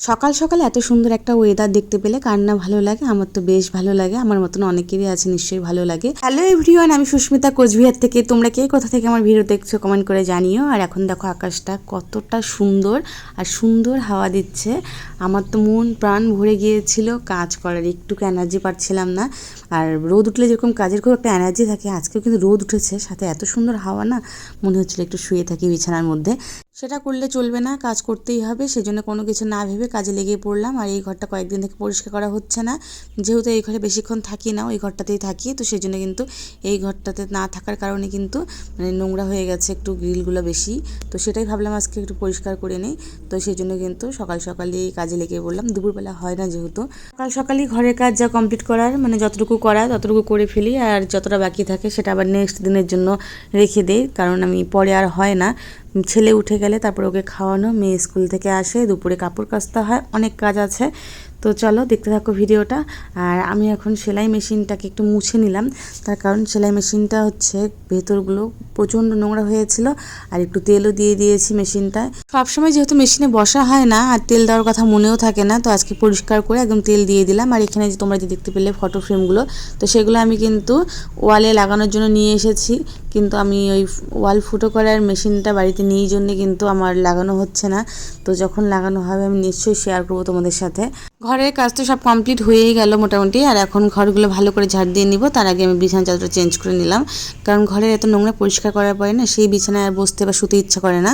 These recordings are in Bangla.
সকাল সকাল এত সুন্দর একটা ওয়েদার দেখতে পেলে কার না ভালো লাগে। আমার তো বেশ ভালো লাগে, আমার মতন অনেকেরই আছে নিশ্চয়ই ভালো লাগে। হ্যালো এভরিওয়ান, আমি সুস্মিতা কোচবিহার থেকে। তোমরা কে কোথা থেকে আমার ভিডিও দেখছো কমেন্ট করে জানিও। আর এখন দেখো আকাশটা কতটা সুন্দর আর সুন্দর হাওয়া দিচ্ছে। আমার তো মন প্রাণ ভরে গিয়েছিল, কাজ করার একটুকু এনার্জি পাচ্ছিলাম না। আর রোদ উঠলে যেরকম কাজের খুব একটা এনার্জি থাকে, আজকেও কিন্তু রোদ উঠেছে, সাথে এত সুন্দর হাওয়া না, মনে হচ্ছিল একটু শুয়ে থাকি বিছানার মধ্যে। সেটা করলে চলবে না, কাজ করতেই হবে, সেজন্য কোনো কিছু না ভেবে কাজে লেগে পড়লাম। আর এই ঘরটা কয়েকদিন থেকে পরিষ্কার করা হচ্ছে না, যেহেতু এই ঘরে বেশিক্ষণ থাকি না, ওই ঘরটাতেই থাকি, তো সেই জন্য কিন্তু এই ঘরটাতে না থাকার কারণে কিন্তু মানে নোংরা হয়ে গেছে একটু, গ্রিলগুলো বেশি। তো সেটাই ভাবলাম আজকে একটু পরিষ্কার করে নিই। তো সেই জন্য কিন্তু সকাল সকালই কাজে লেগে পড়লাম। দুপুরবেলা হয় না যেহেতু, সকাল সকালই ঘরের কাজ যা কমপ্লিট করার, মানে যতটুকু করা ততটুকু করে ফেলি। আর যতটা বাকি থাকে সেটা আবার নেক্সট দিনের জন্য রেখে দিই, কারণ আমি পরে আর হয় না। ছেলে উঠে গেলে তারপর ওকে খাওয়ানো, মেয়ে স্কুল থেকে আসে, দুপুরে কাপড় কাচতে হয়, অনেক কাজ আছে। তো চলো দেখতে থাকো ভিডিওটা। আর আমি এখন সেলাই মেশিনটাকে একটু মুছে নিলাম, তার কারণ সেলাই মেশিনটা হচ্ছে ভেতরগুলো প্রচণ্ড নোংরা হয়েছিল। আর একটু তেলও দিয়ে দিয়েছি মেশিনটায়। সবসময় যেহেতু মেশিনে বসা হয় না আর তেল দেওয়ার কথা মনেও থাকে না, তো আজকে পরিষ্কার করে একদম তেল দিয়ে দিলাম। আর এখানে যে তোমরা যে দেখতে পেলে ফটো ফ্রেমগুলো, তো সেগুলো আমি কিন্তু ওয়ালে লাগানোর জন্য নিয়ে এসেছি, কিন্তু আমি ওই ওয়াল ফুটো করার মেশিনটা বাড়িতে নেই জন্যে কিন্তু আমার লাগানো হচ্ছে না। তো যখন লাগানো হবে আমি নিশ্চয়ই শেয়ার করবো তোমাদের সাথে। ঘরের কাজ তো সব কমপ্লিট হয়েই গেল মোটামুটি। আর এখন ঘরগুলো ভালো করে ঝাড় দিয়ে নিব, তার আগে আমি বিছানা চাদরটা চেঞ্জ করে নিলাম, কারণ ঘরের এত নোংরা পরিষ্কার করার পরে না সেই বিছানায় আর বসতে বা শুতে ইচ্ছা করে না।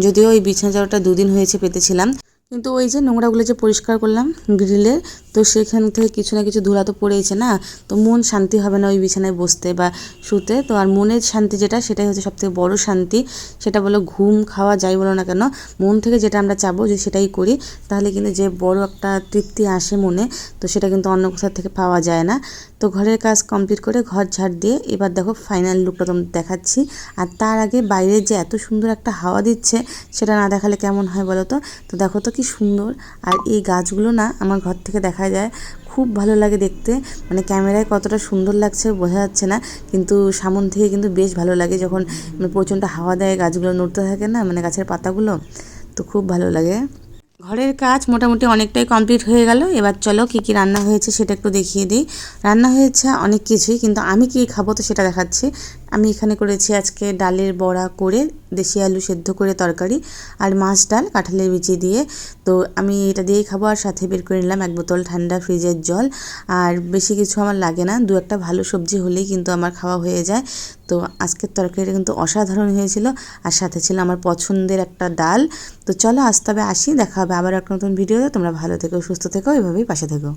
যদিও ওই বিছানা চাদরটা 2 দিন হয়েছে পেতেছিলাম, কিন্তু ওই যে নোংরাগুলো যে পরিষ্কার করলাম গ্রিলের, তো সেখান থেকে কিছু না কিছু ধুলা তো পড়েইছে না, তো মন শান্তি হবে না ওই বিছানায় বসতে বা শুতে। তো আর মনের শান্তি যেটা, সেটাই হচ্ছে সবথেকে বড় শান্তি। সেটা বলো ঘুম, খাওয়া, যাই বলো না কেন, মন থেকে যেটা আমরা চাবো যে সেটাই করি, তাহলে কিন্তু যে বড় একটা তৃপ্তি আসে মনে, তো সেটা কিন্তু অন্য কোথাও থেকে পাওয়া যায় না। তো ঘরের কাজ কমপ্লিট করে ঘর ঝাড় দিয়ে এবার দেখো ফাইনাল লুকটা তোমাদের দেখাচ্ছি। আর তার আগে বাইরের যে এত সুন্দর একটা হাওয়া দিচ্ছে, সেটা না দেখালে কেমন হয় বলো তো। তো দেখো তো কি সুন্দর। আর এই গাছগুলো না আমার ঘর থেকে দেখা যায়, খুব ভালো লাগে দেখতে। মানে ক্যামেরায় কতটা সুন্দর লাগছে বোঝা যাচ্ছে না, কিন্তু সামন থেকে কিন্তু বেশ ভালো লাগে যখন প্রচণ্ড হাওয়া দেয়, গাছগুলো নড়তে থাকে না, মানে গাছের পাতাগুলো, তো খুব ভালো লাগে। ঘরের কাজ মোটামুটি অনেকটাই কমপ্লিট হয়ে গেল। এবার চলো কী কী রান্না হয়েছে সেটা একটু দেখিয়ে দিই। রান্না হয়েছে অনেক কিছুই, কিন্তু আমি কী খাবো তো সেটা দেখাচ্ছি। আমি এখানে করেছি আজকে ডালের বড়া করে, দেশি আলু সেদ্ধ করে তরকারি, আর মাছ ডাল কাঁঠালের বিচি দিয়ে। তো আমি এটা দিয়েই খাবো। আর সাথে বের করে নিলাম 1 বোতল ঠান্ডা ফ্রিজের জল। আর বেশি কিছু আমার লাগে না, 2-1টা ভালো সবজি হলেই কিন্তু আমার খাওয়া হয়ে যায়। তো আজকের তরকারিটা কিন্তু অসাধারণ হয়েছিল, আর সাথে ছিল আমার পছন্দের একটা ডাল। তো চলো আজ তবে আসি, দেখা হবে আবার একটা নতুন ভিডিওতে। তোমরা ভালো থেকো, সুস্থ থেকো, এভাবেই পাশে থেকো।